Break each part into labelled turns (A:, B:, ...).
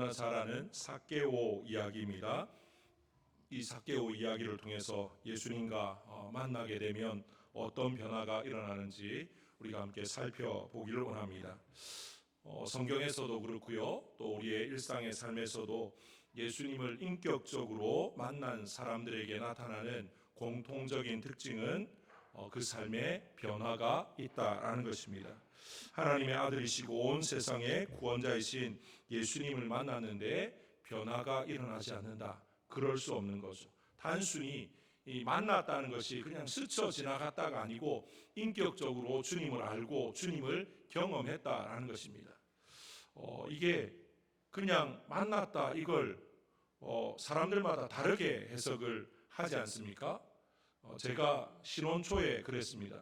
A: 너무나 잘 아는 삭개오 이야기입니다. 이 삭개오 이야기를 통해서 예수님과 만나게 되면 어떤 변화가 일어나는지 우리가 함께 살펴보기를 원합니다. 성경에서도 그렇고요, 또 우리의 일상의 삶에서도 예수님을 인격적으로 만난 사람들에게 나타나는 공통적인 특징은 그 삶에 변화가 있다라는 것입니다. 하나님의 아들이시고 온 세상의 구원자이신 예수님을 만났는데 변화가 일어나지 않는다. 그럴 수 없는 거죠. 단순히 만났다는 것이 그냥 스쳐 지나갔다가 아니고 인격적으로 주님을 알고 주님을 경험했다라는 것입니다. 이게 그냥 만났다 이걸 사람들마다 다르게 해석을 하지 않습니까? 제가 신혼 초에 그랬습니다.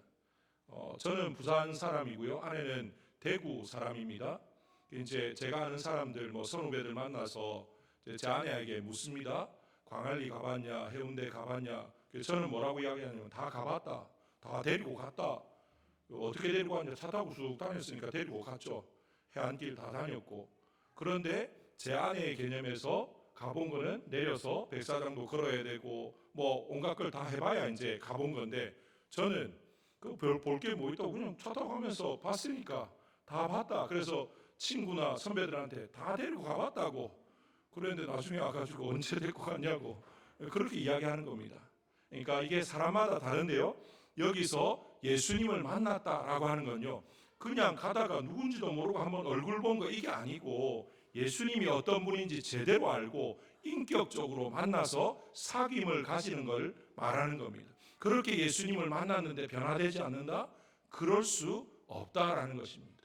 A: 저는 부산 사람이고요, 아내는 대구 사람입니다. 이제 제가 아는 사람들, 선후배들 만나서 제 아내에게 묻습니다. 광안리 가봤냐, 해운대 가봤냐. 저는 뭐라고 이야기하냐면 다 가봤다, 다 데리고 갔다. 어떻게 데리고 갔냐? 차 타고 쑥 다녔으니까 데리고 갔죠. 해안길 다 다녔고. 그런데 제 아내의 개념에서 가본 거는 내려서 백사장도 걸어야 되고 온갖 걸 다 해봐야 이제 가본 건데, 저는 볼 게 뭐 있다고 그냥 차 타고 가면서 봤으니까 다 봤다. 그래서 친구나 선배들한테 다 데리고 가봤다고. 그런데 나중에 와가지고 언제 데리고 갔냐고 그렇게 이야기하는 겁니다. 그러니까 이게 사람마다 다른데요, 여기서 예수님을 만났다라고 하는 건요, 그냥 가다가 누군지도 모르고 한번 얼굴 본 거 이게 아니고 예수님이 어떤 분인지 제대로 알고 인격적으로 만나서 사귐을 가지는 걸 말하는 겁니다. 그렇게 예수님을 만났는데 변화되지 않는다? 그럴 수 없다라는 것입니다.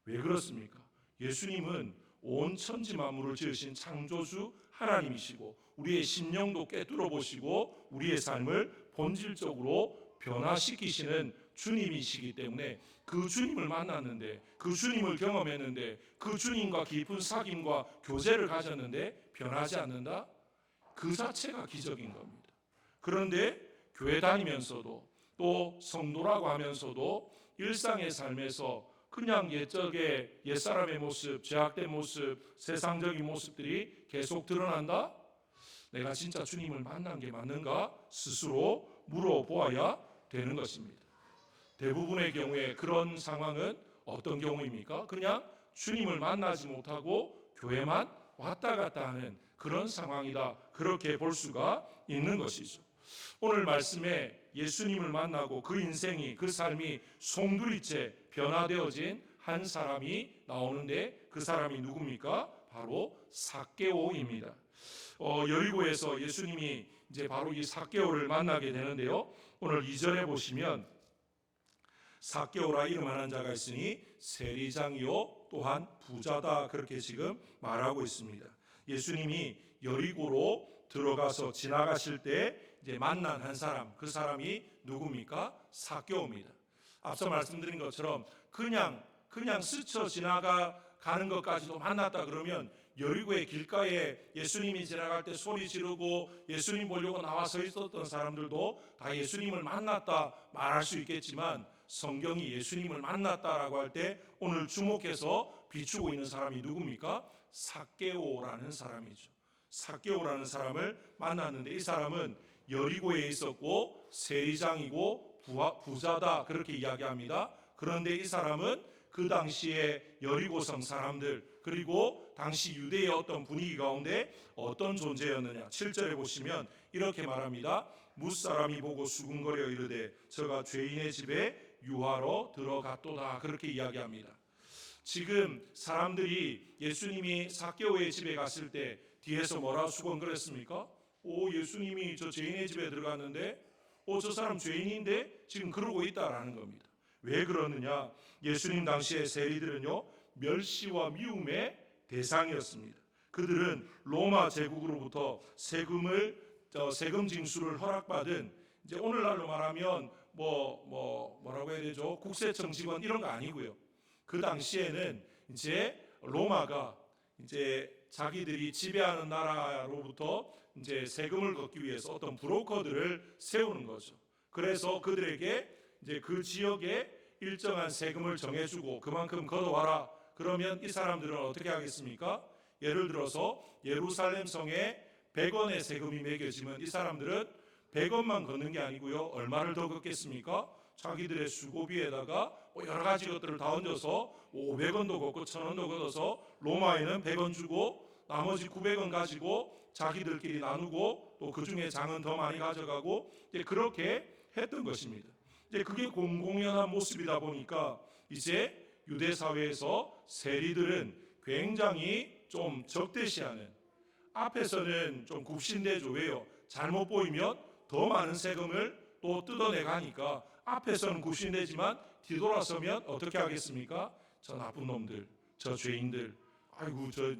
A: 왜 그렇습니까? 예수님은 온 천지 만물을 지으신 창조주 하나님이시고 우리의 심령도 꿰뚫어 보시고 우리의 삶을 본질적으로 변화시키시는 주님이시기 때문에 그 주님을 만났는데, 그 주님을 경험했는데, 그 주님과 깊은 사귐과 교제를 가졌는데 변하지 않는다? 그 자체가 기적인 겁니다. 그런데 교회 다니면서도 또 성도라고 하면서도 일상의 삶에서 그냥 옛사람의 모습, 죄악된 모습, 세상적인 모습들이 계속 드러난다? 내가 진짜 주님을 만난 게 맞는가? 스스로 물어보아야 되는 것입니다. 대부분의 경우에 그런 상황은 어떤 경우입니까? 그냥 주님을 만나지 못하고 교회만 왔다 갔다 하는 그런 상황이다. 그렇게 볼 수가 있는 것이죠. 오늘 말씀에 예수님을 만나고 그 인생이, 그 삶이 송두리째 변화되어진 한 사람이 나오는데, 그 사람이 누굽니까? 바로 삭개오입니다. 여리고에서 예수님이 이제 바로 이 삭개오를 만나게 되는데요, 오늘 2절에 보시면 삭개오라 이름하는 자가 있으니 세리장이요 또한 부자다, 그렇게 지금 말하고 있습니다. 예수님이 여리고로 들어가서 지나가실 때 이제 만난 한 사람, 그 사람이 누굽니까? 삭개오입니다. 앞서 말씀드린 것처럼 그냥 스쳐 지나가는 것까지도 만났다 그러면 여리고의 길가에 예수님이 지나갈 때 소리 지르고 예수님 보려고 나와 서 있었던 사람들도 다 예수님을 만났다 말할 수 있겠지만, 성경이 예수님을 만났다라고 할 때 오늘 주목해서 비추고 있는 사람이 누굽니까? 삭개오라는 사람이죠. 삭개오라는 사람을 만났는데, 이 사람은 여리고에 있었고 세리장이고 부자다, 그렇게 이야기합니다. 그런데 이 사람은 그 당시에 여리고성 사람들, 그리고 당시 유대의 어떤 분위기 가운데 어떤 존재였느냐, 7절에 보시면 이렇게 말합니다. 뭇사람이 보고 수군거려 이르되 저가 죄인의 집에 유하러 들어갔도다, 그렇게 이야기합니다. 지금 사람들이 예수님이 삭개오의 집에 갔을 때 뒤에서 뭐라 수군거렸습니까? 예수님이 저 죄인의 집에 들어갔는데 저 사람 죄인인데 지금 그러고 있다라는 겁니다. 왜 그러느냐? 예수님 당시의 세리들은요, 멸시와 미움의 대상이었습니다. 그들은 로마 제국으로부터 세금 징수를 허락받은, 이제 오늘날로 말하면 뭐라고 해야 되죠? 국세청 직원 이런 거 아니고요. 그 당시에는 이제 로마가 이제 자기들이 지배하는 나라로부터 이제 세금을 걷기 위해서 어떤 브로커들을 세우는 거죠. 그래서 그들에게 이제 그 지역에 일정한 세금을 정해주고 그만큼 걷어와라. 그러면 이 사람들은 어떻게 하겠습니까? 예를 들어서 예루살렘 성에 100원의 세금이 매겨지면 이 사람들은 100원만 걷는 게 아니고요, 얼마를 더 걷겠습니까? 자기들의 수고비에다가 여러 가지 것들을 다 얹어서 500원도 걷고 1000원도 걷어서 로마에는 100원 주고 나머지 900원 가지고 자기들끼리 나누고 또 그 중에 장은 더 많이 가져가고 이제 그렇게 했던 것입니다. 이제 그게 공공연한 모습이다 보니까 이제 유대 사회에서 세리들은 굉장히 좀 적대시하는, 앞에서는 좀 굽신대죠. 왜요? 잘못 보이면 더 많은 세금을 또 뜯어내 가니까 앞에서는 굽신대지만 뒤돌아서면 어떻게 하겠습니까? 저 나쁜 놈들, 저 죄인들, 아이고 저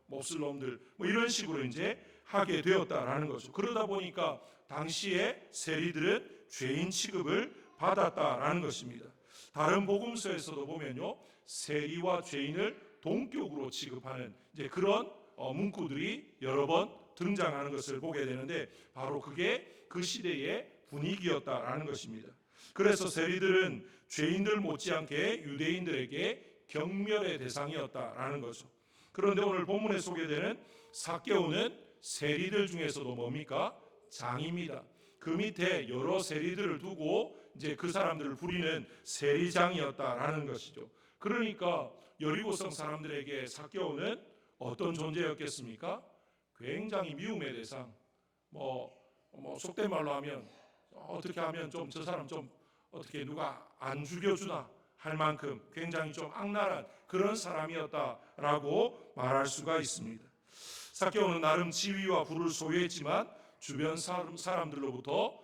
A: 몹쓸 놈들, 이런 식으로 이제 하게 되었다라는 거죠. 그러다 보니까 당시에 세리들은 죄인 취급을 받았다라는 것입니다. 다른 복음서에서도 보면요, 세리와 죄인을 동격으로 취급하는 이제 그런 문구들이 여러 번 등장하는 것을 보게 되는데, 바로 그게 그 시대의 분위기였다라는 것입니다. 그래서 세리들은 죄인들 못지않게 유대인들에게 경멸의 대상이었다라는 거죠. 그런데 오늘 본문에 소개되는 삭개오는 세리들 중에서도 뭡니까? 장입니다. 그 밑에 여러 세리들을 두고 이제 그 사람들을 부리는 세리장이었다라는 것이죠. 그러니까 여리고성 사람들에게 삭개오는 어떤 존재였겠습니까? 굉장히 미움의 대상. 속된 말로 하면 어떻게 하면 좀 저 사람 좀 어떻게 누가 안 죽여주나 할 만큼 굉장히 좀 악랄한 그런 사람이었다라고 말할 수가 있습니다. 삭개오는 나름 지위와 부를 소유했지만 주변 사람들로부터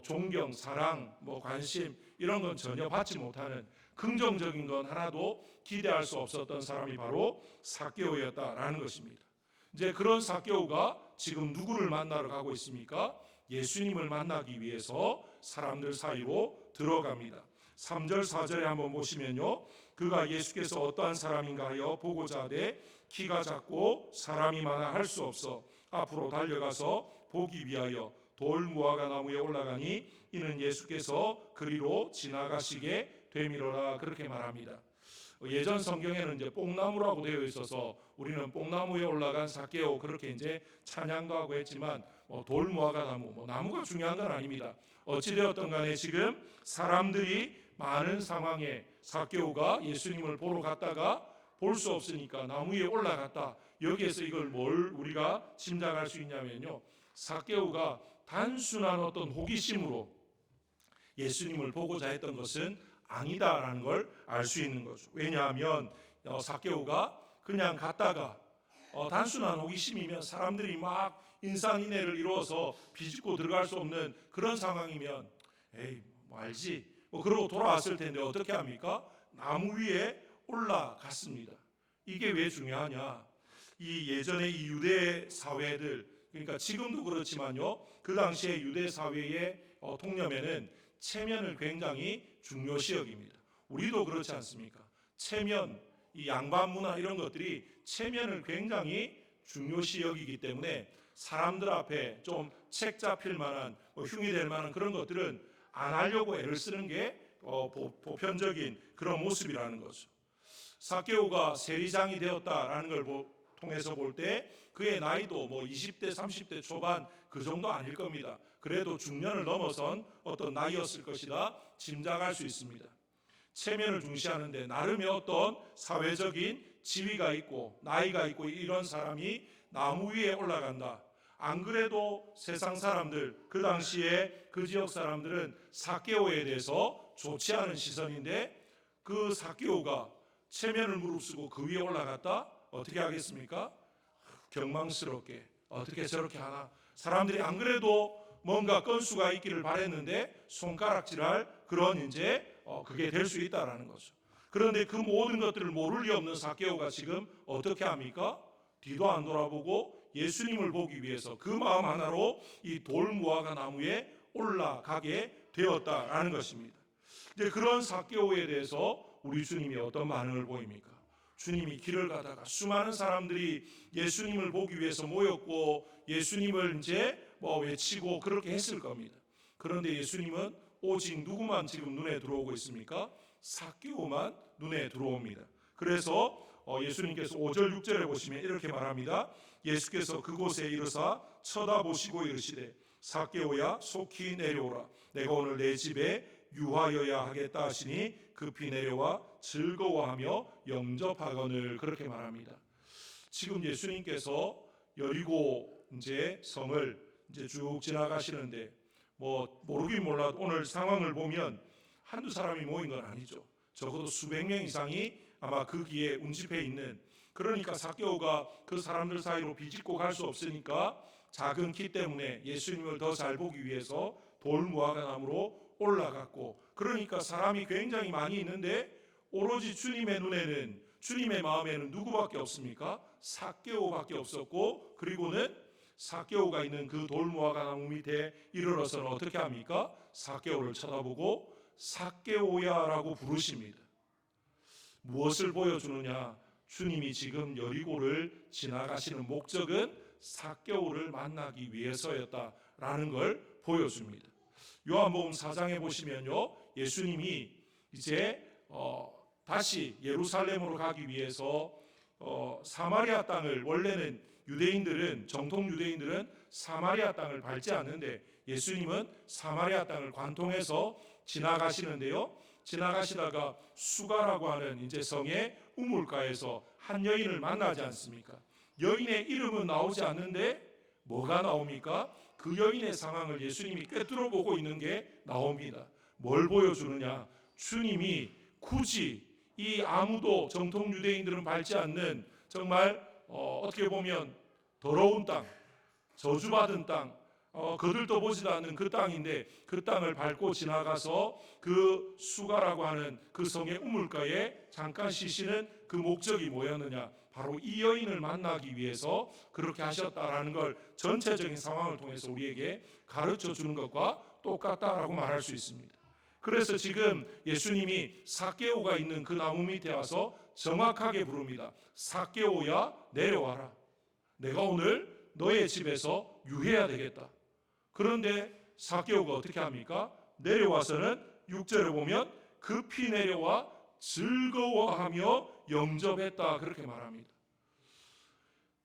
A: 존경, 사랑, 관심 이런 건 전혀 받지 못하는, 긍정적인 건 하나도 기대할 수 없었던 사람이 바로 삭개오였다라는 것입니다. 이제 그런 삭개오가 지금 누구를 만나러 가고 있습니까? 예수님을 만나기 위해서 사람들 사이로 들어갑니다. 3절 4절에 한번 보시면요, 그가 예수께서 어떠한 사람인가 하여 보고자 하되 키가 작고 사람이 많아 할 수 없어 앞으로 달려가서 보기 위하여 돌 무화과 나무에 올라가니 이는 예수께서 그리로 지나가시게 되미로라, 그렇게 말합니다. 예전 성경에는 이제 뽕나무라고 되어 있어서 우리는 뽕나무에 올라간 삭개오 그렇게 이제 찬양도 하고 했지만 돌 무화과 나무, 나무가 중요한 건 아닙니다. 어찌되었든 간에 지금 사람들이 많은 상황에 삭개오가 예수님을 보러 갔다가 볼 수 없으니까 나무 위에 올라갔다. 여기에서 이걸 뭘 우리가 짐작할 수 있냐면요, 삭개오가 단순한 어떤 호기심으로 예수님을 보고자 했던 것은 아니다라는 걸 알 수 있는 거죠. 왜냐하면 삭개오가 그냥 갔다가 단순한 호기심이면, 사람들이 막 인산인해를 이루어서 비집고 들어갈 수 없는 그런 상황이면 에이 알지 그러고 돌아왔을 텐데 어떻게 합니까? 나무 위에 올라갔습니다. 이게 왜 중요하냐? 이 예전에 이 유대 사회들, 그러니까 지금도 그렇지만요, 그 당시에 유대 사회의 통념에는 체면을 굉장히 중요시 여깁니다. 우리도 그렇지 않습니까? 체면, 이 양반 문화 이런 것들이 체면을 굉장히 중요시 여기기 때문에 사람들 앞에 좀 책 잡힐 만한, 흉이 될 만한 그런 것들은 안 하려고 애를 쓰는 게 보편적인 그런 모습이라는 거죠. 삭개오가 세리장이 되었다라는 걸 통해서 볼 때 그의 나이도 20대 30대 초반 그 정도 아닐 겁니다. 그래도 중년을 넘어선 어떤 나이였을 것이다 짐작할 수 있습니다. 체면을 중시하는데 나름의 어떤 사회적인 지위가 있고 나이가 있고 이런 사람이 나무 위에 올라간다. 안 그래도 세상 사람들, 그 당시에 그 지역 사람들은 삭개오에 대해서 좋지 않은 시선인데, 그 삭개오가 체면을 무릅쓰고 그 위에 올라갔다? 어떻게 하겠습니까? 경망스럽게 어떻게 저렇게 하나? 사람들이 안 그래도 뭔가 건수가 있기를 바랬는데 손가락질할 그런 이제 그게 될 수 있다라는 거죠. 그런데 그 모든 것들을 모를 리 없는 삭개오가 지금 어떻게 합니까? 뒤도 안 돌아보고 예수님을 보기 위해서 그 마음 하나로 이 돌무화과 나무에 올라가게 되었다라는 것입니다. 이제 그런 삭개오에 대해서 우리 주님이 어떤 반응을 보입니까? 주님이 길을 가다가 수많은 사람들이 예수님을 보기 위해서 모였고 예수님을 이제 외치고 그렇게 했을 겁니다. 그런데 예수님은 오직 누구만 지금 눈에 들어오고 있습니까? 삭개오만 눈에 들어옵니다. 그래서 예수님께서 5절 6절에 보시면 이렇게 말합니다. 예수께서 그곳에 이르사 쳐다보시고 이르시되 삭개오야 속히 내려오라. 내가 오늘 내 집에 유하여야 하겠다 하시니 급히 내려와 즐거워하며 영접하거늘. 그렇게 말합니다. 지금 예수님께서 여리고 이제 성을 이제 쭉 지나가시는데 모르긴 몰라도 오늘 상황을 보면 한두 사람이 모인 건 아니죠. 적어도 수백 명 이상이 아마 그 길에 운집해 있는, 그러니까 삭개오가 그 사람들 사이로 비집고 갈 수 없으니까 작은 키 때문에 예수님을 더 잘 보기 위해서 돌무화과나무로 올라갔고, 그러니까 사람이 굉장히 많이 있는데 오로지 주님의 눈에는, 주님의 마음에는 누구밖에 없습니까? 삭개오밖에 없었고, 그리고는 삭개오가 있는 그 돌무화과나무 밑에 이르러서는 어떻게 합니까? 삭개오를 쳐다보고 삭개오야라고 부르십니다. 무엇을 보여주느냐? 주님이 지금 여리고를 지나가시는 목적은 삭개오를 만나기 위해서였다라는 걸 보여줍니다. 요한복음 4장에 보시면요, 예수님이 이제 다시 예루살렘으로 가기 위해서 사마리아 땅을, 원래는 유대인들은, 정통 유대인들은 사마리아 땅을 밟지 않는데 예수님은 사마리아 땅을 관통해서 지나가시는데요, 지나가시다가 수가라고 하는 이제 성의 우물가에서 한 여인을 만나지 않습니까? 여인의 이름은 나오지 않는데 뭐가 나옵니까? 그 여인의 상황을 예수님이 꿰뚫어 보고 있는 게 나옵니다. 뭘 보여주느냐? 주님이 굳이 이 아무도 정통 유대인들은 밟지 않는, 정말 어떻게 보면 더러운 땅, 저주받은 땅, 거들떠 보지도 않는 그 땅인데 그 땅을 밟고 지나가서 그 수가라고 하는 그 성의 우물가에 잠깐 쉬시는 그 목적이 뭐였느냐? 바로 이 여인을 만나기 위해서 그렇게 하셨다라는 걸 전체적인 상황을 통해서 우리에게 가르쳐 주는 것과 똑같다라고 말할 수 있습니다. 그래서 지금 예수님이 삭개오가 있는 그 나무 밑에 와서 정확하게 부릅니다. 삭개오야 내려와라. 내가 오늘 너의 집에서 유해야 되겠다. 그런데 삭개오가 어떻게 합니까? 내려와서는 6절에 보면 급히 내려와 즐거워하며 영접했다, 그렇게 말합니다.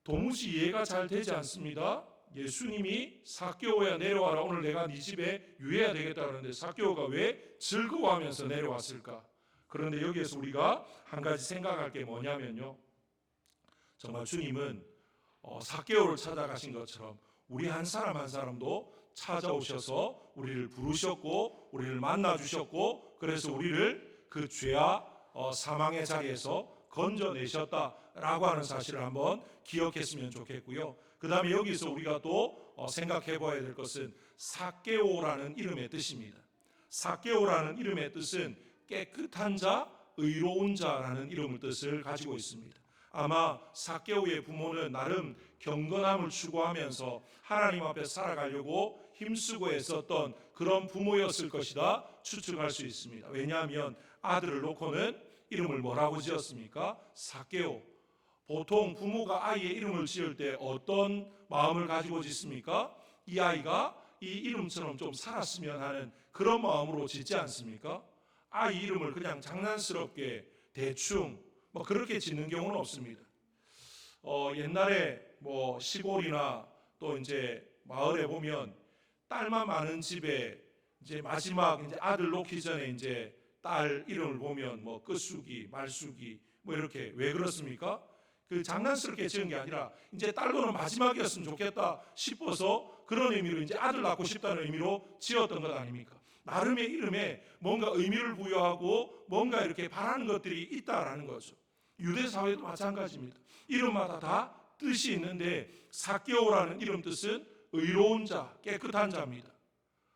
A: 도무지 이해가 잘 되지 않습니다. 예수님이 삭개오야 내려와라, 오늘 내가 네 집에 유해야 되겠다 그러는데 삭개오가 왜 즐거워하면서 내려왔을까? 그런데 여기에서 우리가 한 가지 생각할 게 뭐냐면요, 정말 주님은 삭개오를 찾아가신 것처럼 우리 한 사람 한 사람도 찾아오셔서 우리를 부르셨고 우리를 만나주셨고, 그래서 우리를 그 죄와 사망의 자리에서 건져내셨다라고 하는 사실을 한번 기억했으면 좋겠고요. 그 다음에 여기서 우리가 또 생각해 봐야 될 것은 삭개오라는 이름의 뜻입니다. 삭개오라는 이름의 뜻은 깨끗한 자, 의로운 자라는 이름의 뜻을 가지고 있습니다. 아마 삭개오의 부모는 나름 경건함을 추구하면서 하나님 앞에 살아가려고 힘쓰고 애썼던 그런 부모였을 것이다 추측할 수 있습니다. 왜냐하면 아들을 놓고는 이름을 뭐라고 지었습니까? 삭개오. 보통 부모가 아이의 이름을 지을 때 어떤 마음을 가지고 짓습니까? 이 아이가 이 이름처럼 좀 살았으면 하는 그런 마음으로 짓지 않습니까? 아이 이름을 그냥 장난스럽게 대충 그렇게 짓는 경우는 없습니다. 옛날에 시골이나 또 이제 마을에 보면 딸만 많은 집에 이제 마지막 이제 아들 놓기 전에 이제 딸 이름을 보면 끝수기, 말수기 이렇게, 왜 그렇습니까? 그 장난스럽게 지은 게 아니라 이제 딸로는 마지막이었으면 좋겠다 싶어서 그런 의미로 이제 아들 낳고 싶다는 의미로 지었던 것 아닙니까? 나름의 이름에 뭔가 의미를 부여하고 뭔가 이렇게 바라는 것들이 있다라는 거죠. 유대 사회도 마찬가지입니다. 이름마다 다 뜻이 있는데 삭개오라는 이름 뜻은 의로운 자, 깨끗한 자입니다.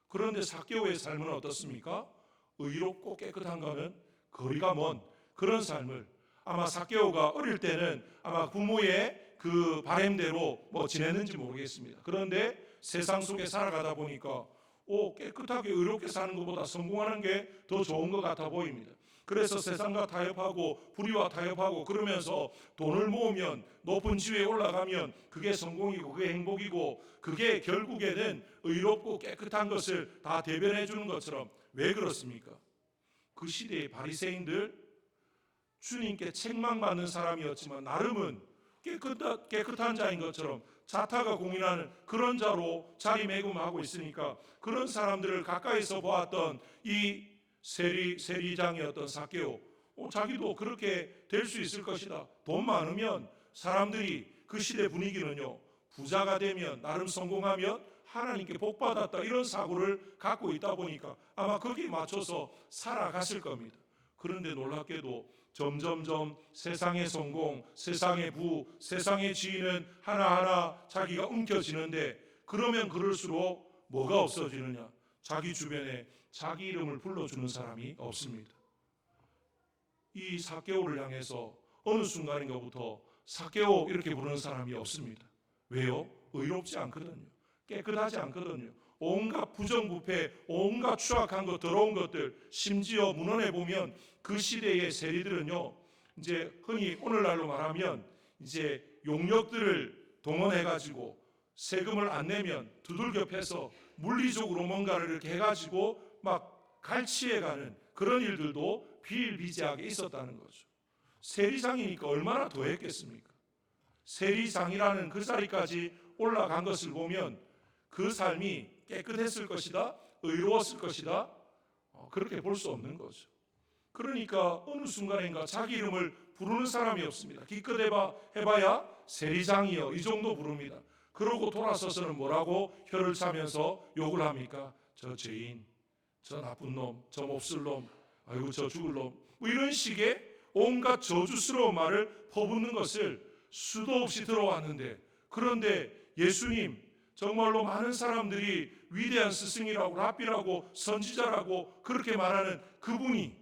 A: 그런데 삭개오의 삶은 어떻습니까? 의롭고 깨끗한 거는 거리가 먼 그런 삶을, 아마 삭개오가 어릴 때는 아마 부모의 그 바램대로 지냈는지 모르겠습니다. 그런데 세상 속에 살아가다 보니까 깨끗하게 의롭게 사는 것보다 성공하는 게 더 좋은 것 같아 보입니다. 그래서 세상과 타협하고 불의와 타협하고 그러면서 돈을 모으면, 높은 지위에 올라가면 그게 성공이고 그게 행복이고 그게 결국에는 의롭고 깨끗한 것을 다 대변해 주는 것처럼. 왜 그렇습니까? 그 시대의 바리새인들, 주님께 책망받는 사람이었지만 나름은 깨끗한 자인 것처럼 자타가 공인하는 그런 자로 자리매김하고 있으니까 그런 사람들을 가까이서 보았던 이 세리장이었던 삭개오, 자기도 그렇게 될 수 있을 것이다. 돈 많으면 사람들이 그 시대 분위기는요, 부자가 되면 나름 성공하면 하나님께 복받았다 이런 사고를 갖고 있다 보니까 아마 거기에 맞춰서 살아갔을 겁니다. 그런데 놀랍게도 점점점 세상의 성공, 세상의 부, 세상의 지위는 하나하나 자기가 움켜쥐는데 그러면 그럴수록 뭐가 없어지느냐? 자기 주변에 자기 이름을 불러주는 사람이 없습니다. 이 삭개오를 향해서 어느 순간인가부터 삭개오 이렇게 부르는 사람이 없습니다. 왜요? 의롭지 않거든요. 깨끗하지 않거든요. 온갖 부정부패, 온갖 추악한 것, 더러운 것들, 심지어 문헌에 보면 그 시대의 세리들은요, 이제 흔히 오늘날로 말하면 이제 용역들을 동원해가지고 세금을 안 내면 두들겨 패서 물리적으로 뭔가를 이렇게 해가지고 막 갈취해가는 그런 일들도 비일비재하게 있었다는 거죠. 세리장이니까 얼마나 더했겠습니까? 세리장이라는 그 자리까지 올라간 것을 보면 그 삶이 깨끗했을 것이다, 의로웠을 것이다, 그렇게 볼 수 없는 거죠. 그러니까 어느 순간인가 자기 이름을 부르는 사람이 없습니다. 기껏 해봐야 세리장이여 이 정도 부릅니다. 그러고 돌아서서는 뭐라고 혀를 차면서 욕을 합니까? 저 죄인, 저 나쁜 놈, 저 몹쓸 놈, 아이고 저 죽을 놈, 뭐 이런 식의 온갖 저주스러운 말을 퍼붓는 것을 수도 없이 들어왔는데, 그런데 예수님, 정말로 많은 사람들이 위대한 스승이라고 랍비라고 선지자라고 그렇게 말하는 그분이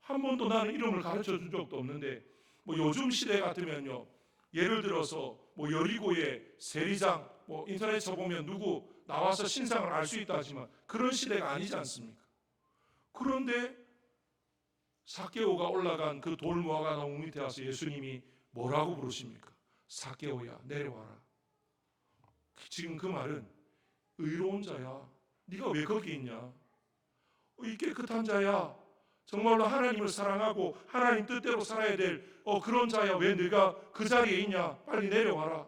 A: 한 번도 나는 이름을 가르쳐 준 적도 없는데, 뭐 요즘 시대 같으면요, 예를 들어서 뭐 여리고의 세리장, 뭐 인터넷 쳐보면 누구 나와서 신상을 알 수 있다 하지만 그런 시대가 아니지 않습니까? 그런데 삭개오가 올라간 그 돌무화과 나무 밑에 와서 예수님이 뭐라고 부르십니까? 삭개오야 내려와라. 지금 그 말은 의로운 자야, 네가 왜 거기 있냐? 이 깨끗한 자야, 정말로 하나님을 사랑하고 하나님 뜻대로 살아야 될 그런 자야, 왜 네가 그 자리에 있냐? 빨리 내려와라.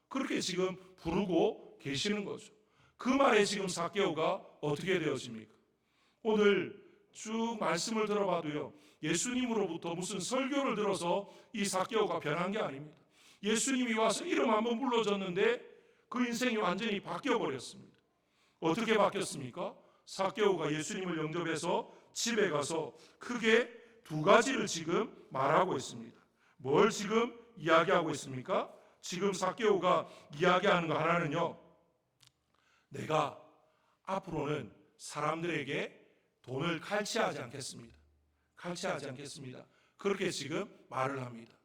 A: 그렇게 지금 부르고 계시는 거죠. 그 말에 지금 삭개오가 어떻게 되어집니까? 오늘 쭉 말씀을 들어봐도요, 예수님으로부터 무슨 설교를 들어서 이 삭개오가 변한 게 아닙니다. 예수님이 와서 이름 한번 불러줬는데 그 인생이 완전히 바뀌어버렸습니다. 어떻게 바뀌었습니까? 삭개오가 예수님을 영접해서 집에 가서 크게 두 가지를 지금 말하고 있습니다. 뭘 지금 이야기하고 있습니까? 지금 삭개오가 이야기하는 거 하나는요, 내가 앞으로는 사람들에게 돈을 칼취하지 않겠습니다. 칼취하지 않겠습니다. 그렇게 지금 말을 합니다.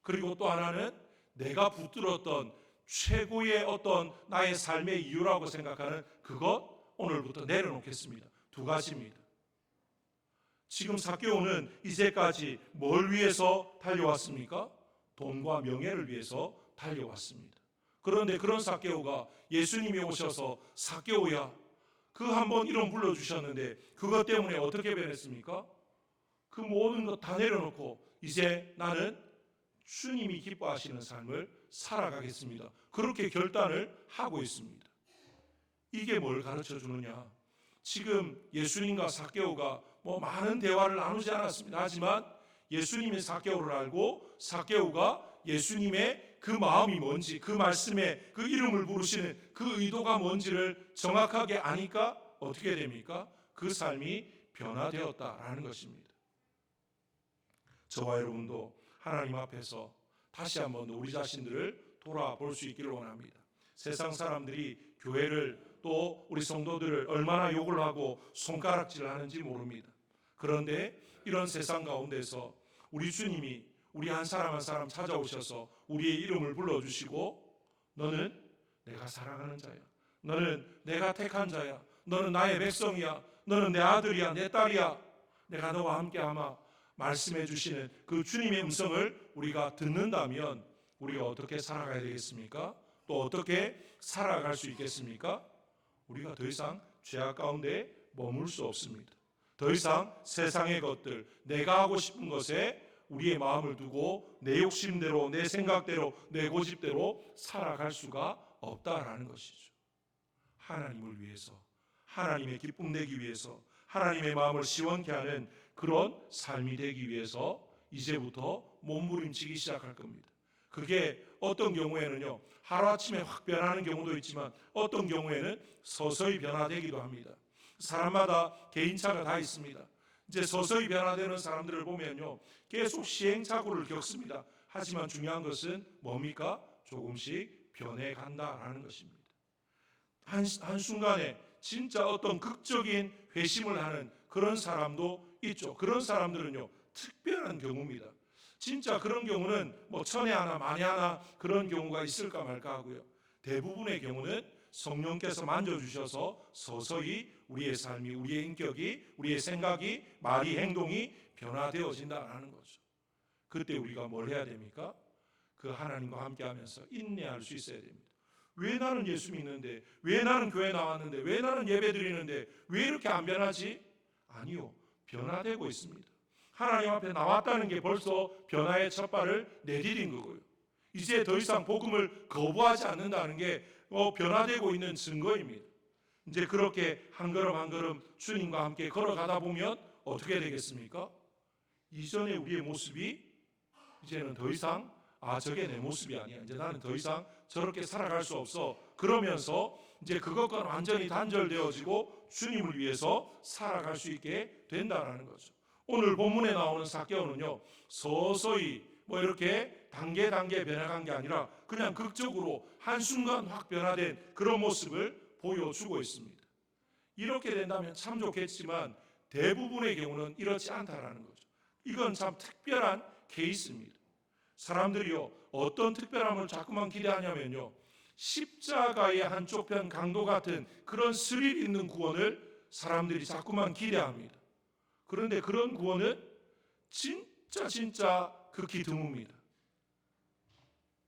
A: 그리고 또 하나는 내가 붙들었던 최고의 어떤 나의 삶의 이유라고 생각하는 그것 오늘부터 내려놓겠습니다. 두 가지입니다. 지금 삭개오는 이제까지 뭘 위해서 달려왔습니까? 돈과 명예를 위해서 달려왔습니다. 그런데 그런 삭개오가 예수님이 오셔서 삭개오야 그 한번 이름 불러주셨는데 그것 때문에 어떻게 변했습니까? 그 모든 것 다 내려놓고 이제 나는 주님이 기뻐하시는 삶을 살아가겠습니다. 그렇게 결단을 하고 있습니다. 이게 뭘 가르쳐 주느냐? 지금 예수님과 삭개오가 뭐 많은 대화를 나누지 않았습니다. 하지만 예수님이 삭개오를 알고 삭개오가 예수님의 그 마음이 뭔지, 그 말씀에 그 이름을 부르시는 그 의도가 뭔지를 정확하게 아니까 어떻게 됩니까? 그 삶이 변화되었다라는 것입니다. 저와 여러분도 하나님 앞에서 다시 한번 우리 자신들을 돌아볼 수 있기를 원합니다. 세상 사람들이 교회를 또 우리 성도들을 얼마나 욕을 하고 손가락질을 하는지 모릅니다. 그런데 이런 세상 가운데서 우리 주님이 우리 한 사람 한 사람 찾아오셔서 우리의 이름을 불러주시고 너는 내가 사랑하는 자야, 너는 내가 택한 자야, 너는 나의 백성이야, 너는 내 아들이야, 내 딸이야, 내가 너와 함께하마 말씀해 주시는 그 주님의 음성을 우리가 듣는다면 우리가 어떻게 살아가야 되겠습니까? 또 어떻게 살아갈 수 있겠습니까? 우리가 더 이상 죄악 가운데 머물 수 없습니다. 더 이상 세상의 것들, 내가 하고 싶은 것에 우리의 마음을 두고 내 욕심대로, 내 생각대로, 내 고집대로 살아갈 수가 없다라는 것이죠. 하나님을 위해서, 하나님의 기쁨 내기 위해서, 하나님의 마음을 시원케 하는 그런 삶이 되기 위해서 이제부터 몸부림치기 시작할 겁니다. 그게 어떤 경우에는요, 하루아침에 확 변하는 경우도 있지만 어떤 경우에는 서서히 변화되기도 합니다. 사람마다 개인차가 다 있습니다. 이제 서서히 변화되는 사람들을 보면요, 계속 시행착오를 겪습니다. 하지만 중요한 것은 뭡니까? 조금씩 변해간다라는 것입니다. 한순간에 진짜 어떤 극적인 회심을 하는 그런 사람도 있죠. 그런 사람들은요, 특별한 경우입니다. 진짜 그런 경우는 뭐 천에 하나 만에 하나 그런 경우가 있을까 말까 하고요. 대부분의 경우는 성령께서 만져주셔서 서서히 우리의 삶이, 우리의 인격이, 우리의 생각이, 말이, 행동이 변화되어진다는 거죠. 그때 우리가 뭘 해야 됩니까? 그 하나님과 함께하면서 인내할 수 있어야 됩니다. 왜 나는 예수 믿는데, 왜 나는 교회 나왔는데, 왜 나는 예배 드리는데 왜 이렇게 안 변하지? 아니요, 변화되고 있습니다. 하나님 앞에 나왔다는 게 벌써 변화의 첫 발을 내디딘 거고요. 이제 더 이상 복음을 거부하지 않는다는 게 변화되고 있는 증거입니다. 이제 그렇게 한 걸음 한 걸음 주님과 함께 걸어가다 보면 어떻게 되겠습니까? 이전에 우리의 모습이 이제는 더 이상 저게 내 모습이 아니야. 이제 나는 더 이상 저렇게 살아갈 수 없어. 그러면서 이제 그것과는 완전히 단절되어지고 주님을 위해서 살아갈 수 있게 된다라는 거죠. 오늘 본문에 나오는 삭개오는요, 서서히 이렇게 단계 변해간 게 아니라 그냥 극적으로 한순간 확 변화된 그런 모습을 보여주고 있습니다. 이렇게 된다면 참 좋겠지만 대부분의 경우는 이렇지 않다라는 거죠. 이건 참 특별한 케이스입니다. 사람들이요, 어떤 특별함을 자꾸만 기대하냐면요, 십자가의 한쪽 편 강도 같은 그런 스릴 있는 구원을 사람들이 자꾸만 기대합니다. 그런데 그런 구원은 진짜 극히 드뭅니다.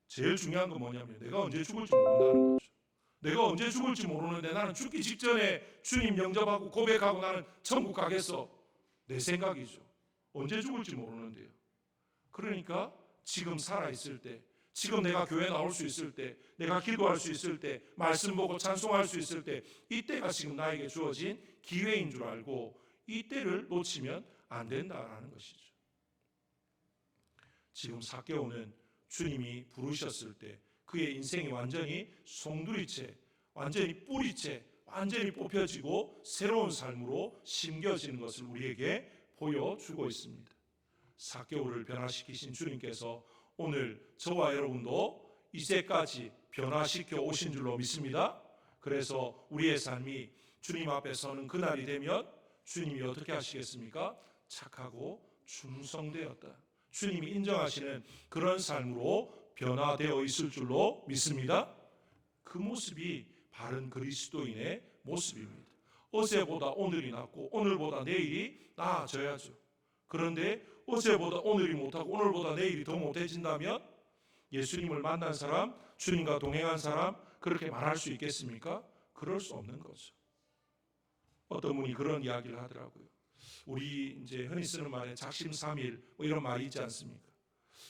A: 제일 중요한 건 뭐냐면 내가 언제 죽을지 모른다는 거죠. 내가 언제 죽을지 모르는데 나는 죽기 직전에 주님 영접하고 고백하고 나는 천국 가겠어. 내 생각이죠. 언제 죽을지 모르는데요. 그러니까 지금 살아있을 때, 지금 내가 교회 나올 수 있을 때, 내가 기도할 수 있을 때, 말씀 보고 찬송할 수 있을 때, 이때가 지금 나에게 주어진 기회인 줄 알고 이때를 놓치면 안 된다라는 것이죠. 지금 삭개오는 주님이 부르셨을 때 그의 인생이 완전히 송두리째, 완전히 뿌리째, 완전히 뽑혀지고 새로운 삶으로 심겨지는 것을 우리에게 보여주고 있습니다. 삭개오를 변화시키신 주님께서 오늘 저와 여러분도 이제까지 변화시켜 오신 줄로 믿습니다. 그래서 우리의 삶이 주님 앞에 서는 그날이 되면 주님이 어떻게 하시겠습니까? 착하고 충성되었다. 주님이 인정하시는 그런 삶으로 변화되어 있을 줄로 믿습니다. 그 모습이 바른 그리스도인의 모습입니다. 어제보다 오늘이 낫고 오늘보다 내일이 나아져야죠. 그런데 어제보다 오늘이 못하고 오늘보다 내일이 더 못해진다면 예수님을 만난 사람, 주님과 동행한 사람 그렇게 말할 수 있겠습니까? 그럴 수 없는 거죠. 어떤 분이 그런 이야기를 하더라고요. 우리 이제 흔히 쓰는 말에 작심삼일 이런 말이 있지 않습니까?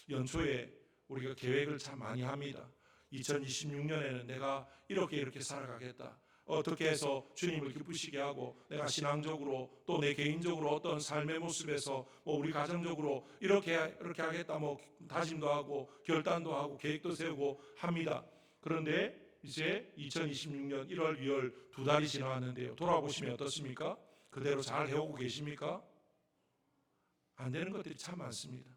A: 연초에 우리가 계획을 참 많이 합니다. 2026년에는 내가 이렇게 살아가겠다. 어떻게 해서 주님을 기쁘시게 하고 내가 신앙적으로 또 내 개인적으로 어떤 삶의 모습에서 우리 가정적으로 이렇게 하겠다 다짐도 하고 결단도 하고 계획도 세우고 합니다. 그런데 이제 2026년 1월, 2월 2달이 지나왔는데요. 돌아보시면 어떻습니까? 그대로 잘 해오고 계십니까? 안 되는 것들이 참 많습니다.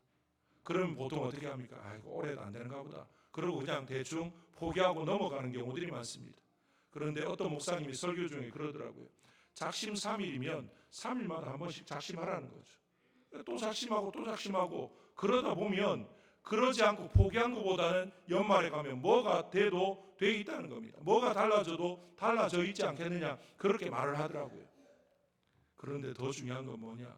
A: 그러면 보통 어떻게 합니까? 아이고 올해도 안 되는가 보다. 그러고 그냥 대충 포기하고 넘어가는 경우들이 많습니다. 그런데 어떤 목사님이 설교 중에 그러더라고요. 작심삼일이면 3일마다 한 번씩 작심하라는 거죠. 또 작심하고 그러다 보면 그러지 않고 포기한 것보다는 연말에 가면 뭐가 돼도 돼 있다는 겁니다. 뭐가 달라져도 달라져 있지 않겠느냐 그렇게 말을 하더라고요. 그런데 더 중요한 건 뭐냐?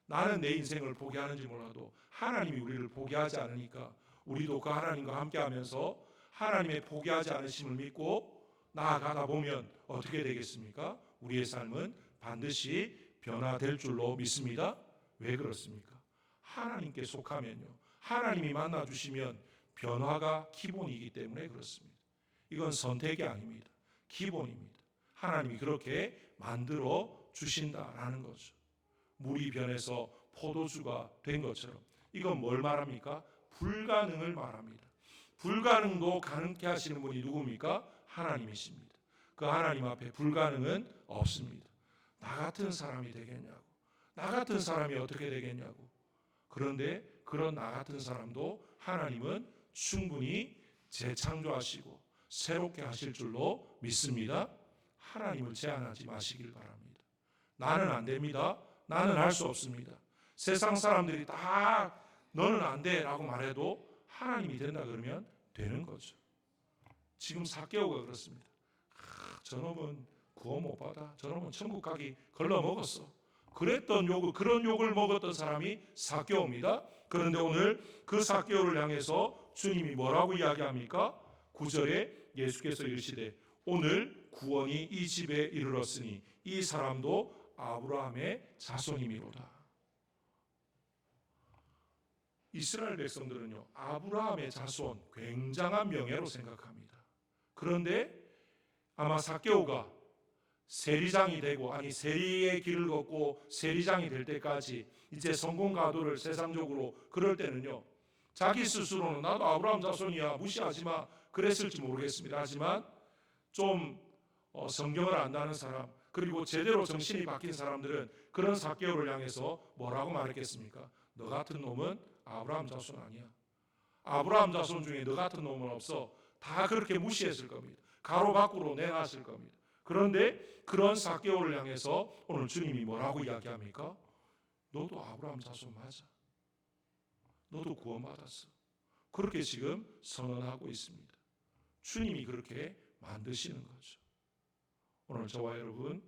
A: 나는 내 인생을 포기하는지 몰라도 하나님이 우리를 포기하지 않으니까 우리도 그 하나님과 함께하면서 하나님의 포기하지 않으심을 믿고 나아가다 보면 어떻게 되겠습니까? 우리의 삶은 반드시 변화될 줄로 믿습니다. 왜 그렇습니까? 하나님께 속하면요, 하나님이 만나주시면 변화가 기본이기 때문에 그렇습니다. 이건 선택이 아닙니다. 기본입니다. 하나님이 그렇게 만들어 주신다라는 거죠. 물이 변해서 포도주가 된 것처럼 이건 뭘 말합니까? 불가능을 말합니다. 불가능도 가능케 하시는 분이 누굽니까? 하나님이십니다. 그 하나님 앞에 불가능은 없습니다. 나 같은 사람이 되겠냐고, 나 같은 사람이 어떻게 되겠냐고. 그런데 그런 나 같은 사람도 하나님은 충분히 재창조하시고 새롭게 하실 줄로 믿습니다. 하나님을 제한하지 마시길 바랍니다. 나는 안 됩니다. 나는 할 수 없습니다. 세상 사람들이 다 너는 안 돼라고 말해도 하나님이 된다 그러면 되는 거죠. 지금 삭개오가 그렇습니다. 저놈은 구원 못 받아. 저놈은 천국 가기 걸러 먹었어. 그랬던 욕을, 그런 욕을 먹었던 사람이 삭개오입니다. 그런데 오늘 그 삭개오를 향해서 주님이 뭐라고 이야기합니까? 9절에 예수께서 이르시되 오늘 구원이 이 집에 이르렀으니 이 사람도 아브라함의 자손이미로다. 이스라엘 백성들은요, 아브라함의 자손 굉장한 명예로 생각합니다. 그런데 아마 삭개오가 세리장이 되고, 아니 세리의 길을 걷고 세리장이 될 때까지 이제 성공 가도를 세상적으로 그럴 때는요, 자기 스스로는 나도 아브라함 자손이야 무시하지 마 그랬을지 모르겠습니다. 하지만 좀 성경을 안다는 사람, 그리고 제대로 정신이 바뀐 사람들은 그런 삭개오를 향해서 뭐라고 말했겠습니까? 너 같은 놈은 아브라함 자손 아니야. 아브라함 자손 중에 너 같은 놈은 없어. 다 그렇게 무시했을 겁니다. 가로 밖으로 내놨을 겁니다. 그런데 그런 삭개오를 향해서 오늘 주님이 뭐라고 이야기합니까? 너도 아브라함 자손 맞아. 너도 구원받았어. 그렇게 지금 선언하고 있습니다. 주님이 그렇게 만드시는 거죠. 오늘 저와 여러분,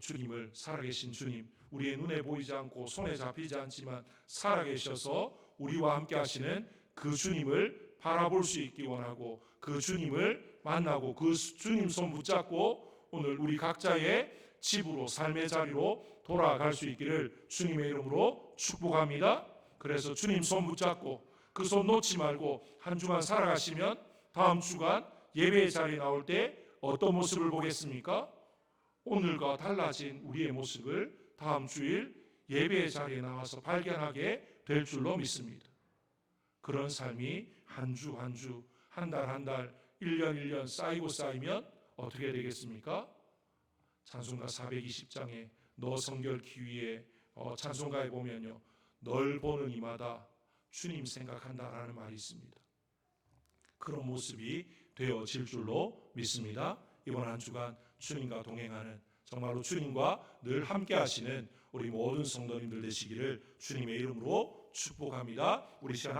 A: 주님을, 살아계신 주님, 우리의 눈에 보이지 않고 손에 잡히지 않지만 살아계셔서 우리와 함께 하시는 그 주님을 바라볼 수 있기 원하고, 그 주님을 만나고 그 주님 손 붙잡고 오늘 우리 각자의 집으로, 삶의 자리로 돌아갈 수 있기를 주님의 이름으로 축복합니다. 그래서 주님 손 붙잡고 그 손 놓지 말고 한 주간 살아가시면 다음 주간 예배의 자리에 나올 때 어떤 모습을 보겠습니까? 오늘과 달라진 우리의 모습을 다음 주일 예배의 자리에 나와서 발견하게 될 줄로 믿습니다. 그런 삶이 한 주 한 주, 한 달 한 달, 1년 1년 쌓이고 쌓이면 어떻게 되겠습니까? 찬송가 420장에 너 성결 기위에 찬송가에 보면요, 널 보는 이마다 주님 생각한다라는 말이 있습니다. 그런 모습이 되어질 줄로 믿습니다. 이번 한 주간 주님과 동행하는, 정말로 주님과 늘 함께 하시는 우리 모든 성도님들 되시기를 주님의 이름으로 축복합니다. 우리 시간